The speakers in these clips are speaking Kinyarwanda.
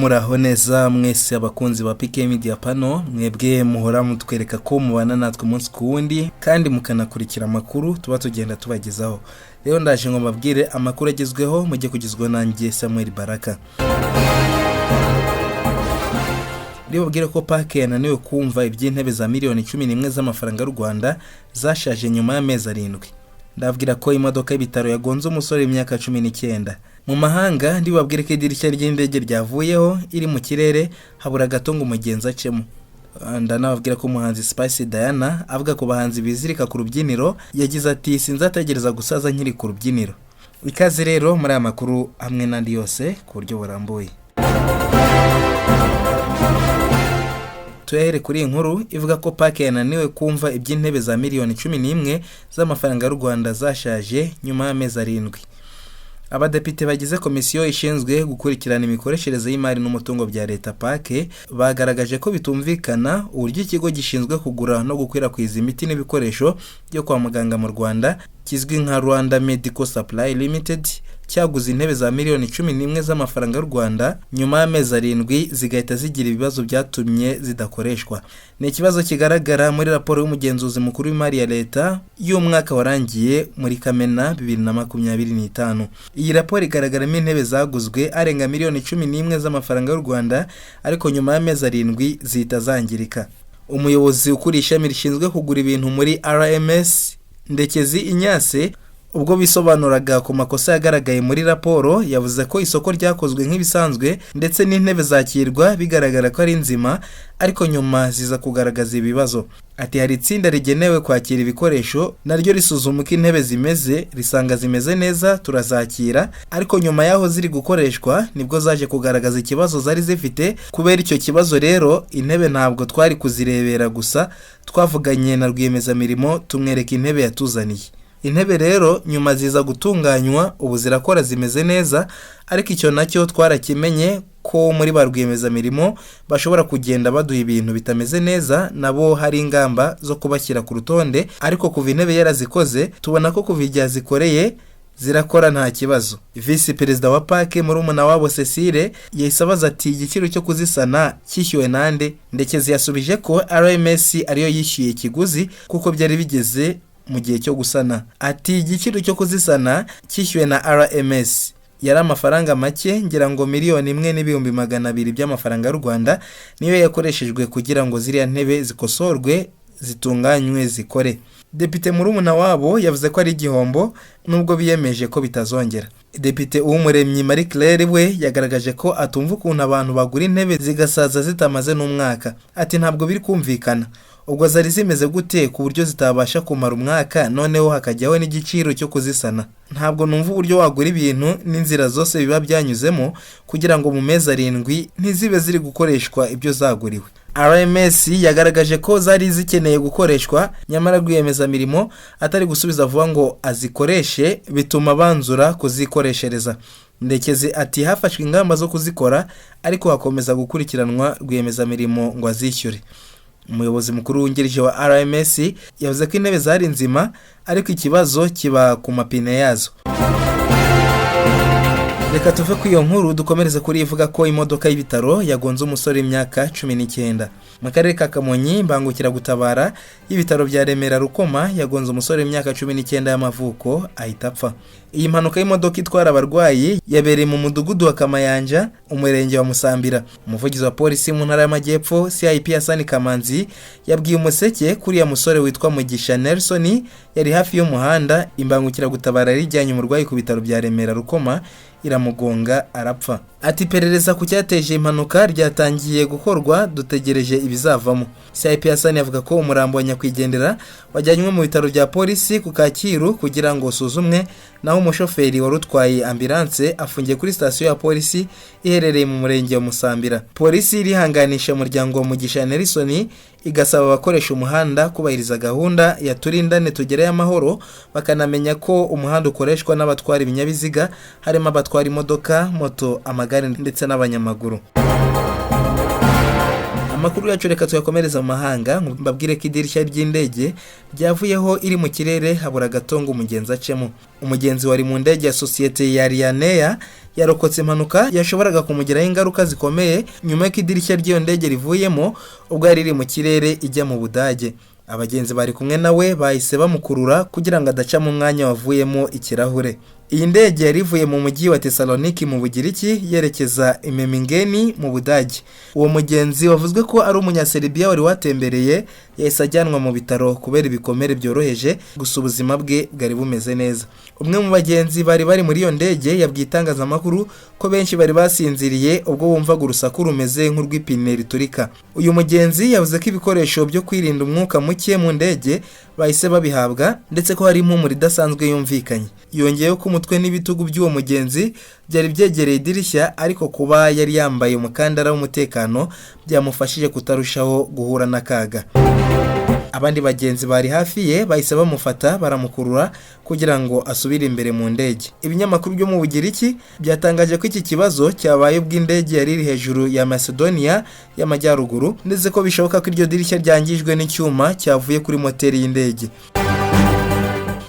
muraho neza mwese abakunzi ba PK Media Pano, mwebwe muhora mutwereka ko mubana natwe umunsi ku wundi kandi mukanakurikira amakuru tuba tugenda tubagezaho. Rero ndaje ngo mbabwire amakuru agezweho mujye kugizwa nanjye Samuel Baraka. Rero babwire ko PAC yananiwe kumva iby'intebe za miliyoni 11 z'amafaranga y'u Rwanda zashaje nyuma y'amezi 7. Ndabwira ko imodoka y'ibitaro yagonze umusore imyaka 19. Mu mahanga ndibabwire ko idirishya ry'indege ryavuyeho iri mu kirere habura gato ngo umugenzi acemo. Ndanababwira ko umuhanzi Spice Diana avuga ko bahanzi bizirika ku rubyiniro yagize ati sinzategereza gusaza nkiri ku rubyiniro. Ikaze rero muri aya makuru hamwe n'andi yose ku buryo burambuye. Tuhere kuri inkuru ivuga ko PAC yananiwe kumva iby'intebe za miliyoni 11 z'amafaranga y'u Rwanda zashaje nyuma y'amezi 7. Abadepite bagize komisiyo ishinzwe gukurikirana imikoreshereze y'imari n'umutungo bya leta PAC bagaragaje ko bitumvikana uburyo ikigo gishinzwe kugura no gukwirakwiza imiti n'ibikoresho byo kwa muganga mu Rwanda kizwi nka Rwanda Medical Supply Limited cyaguze intebe za miliyoni 11 z'amafaranga y'u Rwanda nyuma y'amezi 7 zigahita zigira ibibazo byatumye zidakoreshwa. Ni ikibazo kigaragara muri raporo y'umugenzuzi mukuru w'imari ya leta y'umwaka warangiye muri Kamena 2025. Iyi raporo igaragaramo intebe zaguzwe arenga miliyoni 11 z'amafaranga y'u Rwanda ariko nyuma y'amezi 7 zihita zangirika. Umuyobozi ukuriye ishami rishinzwe kugura ibintu muri RMS Ndekezi Inyase ubwo bisobanuraga ku makosa yagaragaye muri raporo yavuze ko isoko ryakozwe nk'ibisanzwe ndetse n'intebe zakirwa bigaragara ko ari nzima ariko nyuma ziza kugaragaza ibibazo. Ati hari itsinda rigenewe kwakira ibikoresho naryo risuzuma uko intebe zimeze risanga zimeze neza turazakira ariko nyuma yaho ziri gukoreshwa nibwo zaje kugaragaza ikibazo zari zifite. Kubera icyo kibazo rero intebe ntabwo twari kuzirebera gusa twavuganye na rwiyemezamirimo tumwereka intebe yatuzaniye. Intebe rero nyuma ziza gutunganywa ubu zirakora zimeze neza ariko icyo nacyo twarakimenye ko muri ba rwiyemezamirimo bashobora kugenda baduha ibintu bitameze neza nabo hari ingamba zo kubashyira ku rutonde ariko kuva intebe yarazikoze tubona ko kuva igihe zikoreye zirakora nta kibazo. Vice Perezida wa PAC muri umuna wabo Cecile yahise abaza ati igiciro cyo kuzisana cyishyuwe nande. Ndekezi yasubije ko RMS ariyo yishyuye ikiguzi kuko byari bigeze mu gihe cyo gusana. Ati igiciro cyo kuzisana cyishyuwe na RMS yari amafaranga make ngira ngo miliyoni 1,200,000 by'amafaranga y'u Rwanda niyo yakoreshejwe kugira ngo ziriya ntebe zikosorwe zitunganywe zikore. Depite Murumuna wabo yavuze ko ari igihombo nubwo biyemeje ko bitazongera. Depite Uwumuremyi Marie Claire we yagaragaje ko atumva ukuntu abantu bagura intebe zigasaza zitamaze n'umwaka. Ati ntabwo biri kumvikana. Ubwo zari zimeze gute ku buryo zitabasha kumara umwaka noneho hakajyaho n'igiciro cyo kuzisana? Ntabwo numva uburyo wagura ibintu n'inzira zose biba byanyuzemo kugira ngo mu mezi 7 ntizibe ziri gukoreshwa ibyo zaguriwe. RMS yagaragaje ko zari zikeneye gukoreshwa nyamara rwiyemezamirimo atari gusubiza vuba ngo azikoreshe bituma banzura kuzikoreshereza. Ndekezi ati hafashwe ingamba zo kuzikora ariko hakomeza gukurikiranwa rwiyemezamirimo ngo azishyure. Umuyobozi mukuru wungirije wa RMS yavuze ko intebe zari nzima ariko ikibazo kiba ku mapine yazo. Reka tuve ku iyo nkuru dukomereze kuri ivuga ko imodoka y'ibitaro yagonze umusore imyaka 19. Mu karere ka Kamonyi imbangukira gutabara y'ibitaro bya Remera Rukoma yagonze umusore imyaka 19 y'amavuko ahita apfa. Iyi mpanuka y'imodoka itwara abarwayi yabereye mu mudugudu wa Kamayanja umurenge wa Musambira. Umuvugizi wa polisi mu ntara y'Amajyepfo CIP Hassan Kamanzi yabwiye umuseke kuri ya musore witwa Mugisha Nelson yari hafi y'umuhanda imbangukira gutabara rijyanye umurwayi ku bitaro bya Remera Rukoma iramugonga arapfa. Ati perereza ku cyateje impanuka ryatangiye gukorwa dutegereje ibizavamo. CIP Hassan yavuga ko umurambo wa nyakwigendera wajyanywe mu bitaro bya polisi ku Kacyiru kugira ngo usuzumwe naho umushoferi warutwaye ambulance afungiye kuri station ya polisi iherereye mu murenge wa Musambira. Polisi irihanganisha umuryango wa Mugisha Nelson igasaba abakoresha umuhanda kubahiriza gahunda ya turindane tugere y'amahoro bakanamenya ko umuhanda ukoreshwa n'abatwara ibinyabiziga harimo abatwara imodoka, moto, amagare ndetse n'abanyamaguru. Amakuru yacu reka tuyakomereza mu mahanga mbabwire ko idirishya ry'indege ryavuyeho iri mu kirere habura gatongo umugenzi acemo. Umugenzi wari mu ndege ya societe ya Ryanair yarokotse impanuka yashoboraga kumugiraho ingaruka zikomeye nyuma y'uko idirishya ry'iyo ndege rivuyemo ubwo yari iri mu kirere ijya mu Budage. Abagenzi bari kumwe nawe bahise bamukurura kugira ngo adaca mu mwanya wavuyemo ikirahure. Iyi ndege yari ivuye mu mujyi wa Thessaloniki mu Bugiriki yerekeza i Memmingen mu Budage. Uwo mugenzi wavuzwe ko ari umunyaserbia wari watembereye yahise ajyanwa mu bitaro kubera ibikomere byoroheje, gusa ubuzima bwe bwari bumeze neza. Umwe mu bagenzi bari muri iyo ndege yabwiye itangazamakuru ko benshi bari basinziriye ubwo bumvaga urusaku rumeze nk'urw'ipine riturika. Uyu mugenzi yavuze ko ibikoresho byo kwirinda umwuka muke mu ndege bahise babihabwa ndetse ko hari impumuro idasanzwe yumvikanye. Yongeyeho ko umutwe n'ibitugu by'uwo mugenzi byari byegereye idirishya, ariko kuba yari yambaye umukandara w'umutekano byamufashije kutarushaho guhura n'akaga. Abandi bagenzi bari hafi ye bahise bamufata baramukurura kugira ngo asubire imbere mu ndege. Ibinyamakuru byo mu Bugiriki byatangaje ko iki kibazo cyabaye ubw'indege yari iri hejuru ya Macedonia y'Amajyaruguru, ndetse ko bishoboka ko iryo dirishya ryangijwe n'icyuma cyavuye kuri moteri y'indege.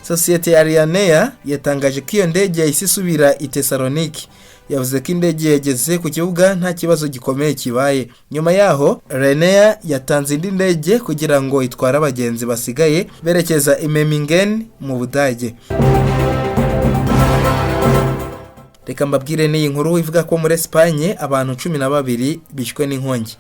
Sosiyete ya Ryanair yatangaje ko iyo ndege yahise isubira i Thessaloniki. Yavuze ko indege yageze ku kibuga nta kibazo gikomeye kibaye. Nyuma yaho Ryanair yatanze indi ndege kugira ngo itware abagenzi basigaye berekeza i Memmingen mu Budage. Reka mbabwire n'iyi nkuru ivuga ko muri Espagne abantu 12 bishwe n'inkongi.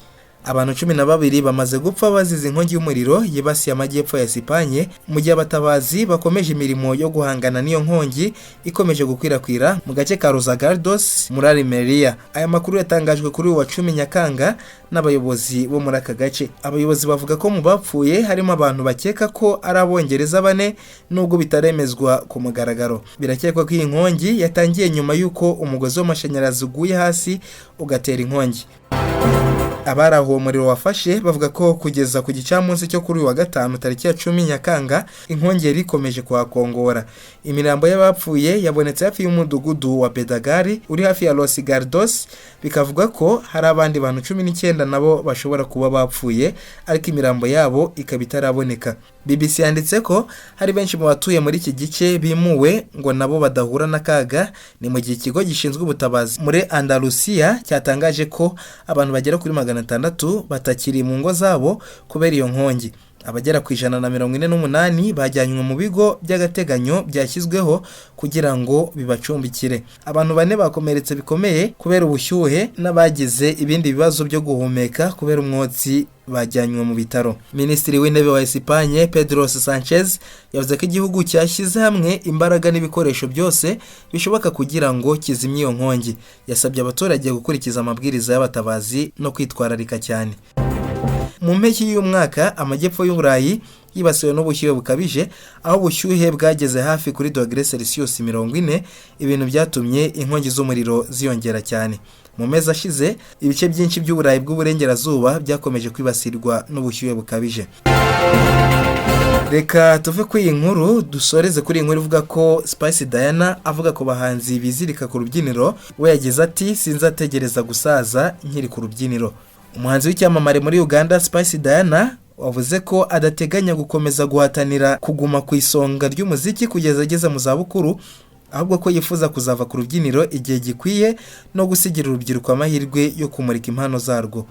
Abantu 12 bamaze gupfa bazize inkongi y'umuriro yibasiye amajyepfo ya Espagne, mu gihe abatabazi bakomeje imirimo yo guhangana n'iyo nkongi ikomeje gukwirakwira mu gace ka Rosagaldos muri Almeria. Aya makuru yatangajwe kuri uwa 10 Nyakanga n'abayobozi bo muri aka gace. Abayobozi bavuga ko mu bapfuye harimo abantu bakeka ko ari Abongereza 4 nubwo bitaremezwa ku mugaragaro. Birakekwa ko iyi nkongi yatangiye nyuma y'uko umugozi w'amashanyarazi uguye hasi ugatera inkongi. Abari aho umuriro wafashe bavuga ko kugeza ku gicamunsi cyo kuri wa gatanu tariki ya 10 Nyakanga inkongi yari ikomeje kuhakongora. Imirambo y'abapfuye yabonetse hafi y'umudugudu wa Pedagari uri hafi ya Los Gardos, bikavuga ko hari abandi bantu 19 nabo bashobora kuba bapfuye ariko imirambo yabo ikaba itaraboneka. BBC yanditse ko hari benshi mu batuye muri iki gice bimuwe ngo nabo badahura n'akaga. Ni mu gihe ikigo gishinzwe ubutabazi muri Andalusia cyatangaje ko abantu bagera kuri 600 batakiri mu ngo zabo kubera iyo nkongi. Abagera ku 148 bajyanywe mu bigo by'agateganyo byashyizweho kugira ngo bibacumbikire. Abantu 4 bakomeretse bikomeye kubera ubushyuhe n'abagize ibindi bibazo byo guhumeka kubera umwotsi bajyanywe mu bitaro. Minisitiri w'intebe wa Espagne Pedro Sanchez yavuze ko igihugu cyashyize hamwe imbaraga n'ibikoresho byose bishoboka kugira ngo kizimye iyo nkongi. Yasabye abaturage gukurikiza amabwiriza y'abatabazi no kwitwararika cyane. Mu mpeshyi y'umwaka amajyepfo y'Uburayi yibasiwe n'ubushyuhe bukabije, aho ubushyuhe bwageze hafi kuri °C 40, ibintu byatumye inkongi z'umuriro ziyongera cyane. Mu mezi ashize ibice byinshi by'Uburayi bw'uburengerazuba byakomeje kwibasirwa n'ubushyuhe bukabije. Reka tuve ku iyi nkuru dusoreze kuri iyi nkuru ivuga ko Spice Diana avuga ko bahanzi bizirika ku rubyiniro, we yagize ati sinzategereza gusaza nkiri ku rubyiniro. Umuhanzi w'icyamamare muri Uganda Spice Diana wavuze ko adateganya gukomeza guhatanira kuguma ku isonga ry'umuziki kugeza ageze mu zabukuru, ahubwo ko yifuza kuzava ku rubyiniro igihe gikwiye no gusigira urubyiruko amahirwe yo kumurika impano zarwo.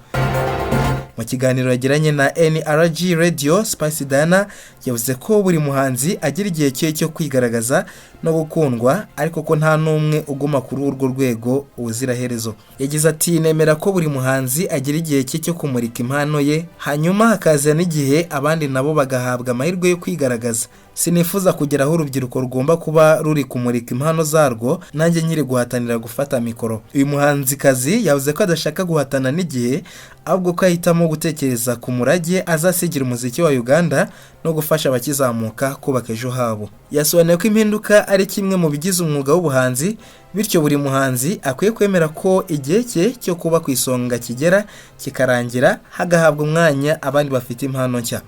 Mu kiganiro yagiranye na NRG Radio, Spice Diana yavuze ko buri muhanzi agira igihe cyo kwigaragaza no gukundwa, ariko ko nta n'umwe uguma kuri urwo rwego ubuziraherezo. Yagize ati nemera ko buri muhanzi agira igihe cyo kumurika impano ye, hanyuma hakaza n'igihe abandi nabo bagahabwa amahirwe yo kwigaragaza. Sinifuza kugera aho urubyiruko rugomba kuba ruri kumurika impano zarwo nanjye nyiri guhatanira gufata mikoro. Uyu muhanzikazi yavuze ko adashaka guhatana n'igihe, ahubwo ko ahitamo gutekereza ku murage azasigira umuziki wa Uganda no gufasha abakizamuka kubaka ejo habo. Yasobanuye ko impinduka ari kimwe mu bigize umwuga w'ubuhanzi, bityo buri muhanzi akwiye kwemera ko igihe cye cyo kuba ku isonga kigera kikarangira, hagahabwa umwanya abandi bafite impano nshya.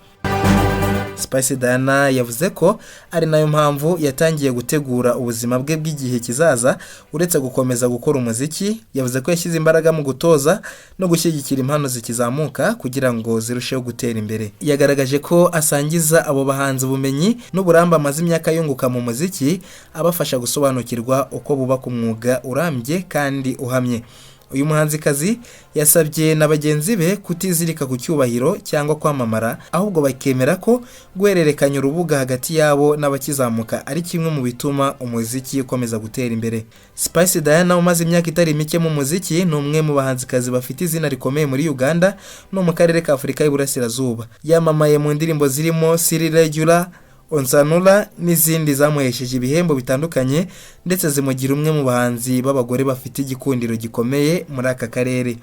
Spice Diana yavuze ko ari nayo mpamvu yatangiye gutegura ubuzima bwe bw'igihe kizaza uretse gukomeza gukora umuziki. Yavuze ko yashyize imbaraga mu gutoza no gushyigikira impano zikizamuka kugira ngo zirusheho gutera imbere. Yagaragaje ko asangiza abo bahanzi ubumenyi n'uburambe amaze imyaka yunguka mu muziki, abafasha gusobanukirwa uko bubaka umwuga urambye kandi uhamye. Uyu muhanzikazi yasabye na bagenzi be kutizirika ku cyubahiro cyangwa kwamamara, ahubwo bakemera ko guhererekanya urubuga hagati yabo n'abakizamuka ari kimwe mu bituma umuziki ukomeza gutera imbere. Spice Diana umaze imyaka itari mike mu muziki ni umwe mu bahanzikazi bafite izina rikomeye muri Uganda no mu karere ka Afurika y'Iburasirazuba. Yamamaye mu ndirimbo zirimo Siri Regular, Onsanula n'izindi zamuhesheje ibihembo bitandukanye ndetse zimugira umwe mu bahanzi b'abagore bafite igikundiro gikomeye muri aka karere.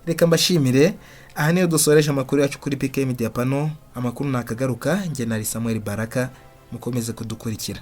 Reka mbashimire, aha niyo dusoreje amakuru yacu kuri PK Media Panel. Amakuru nakagaruka, njye nari Samuel Baraka, mukomeze kudukurikira.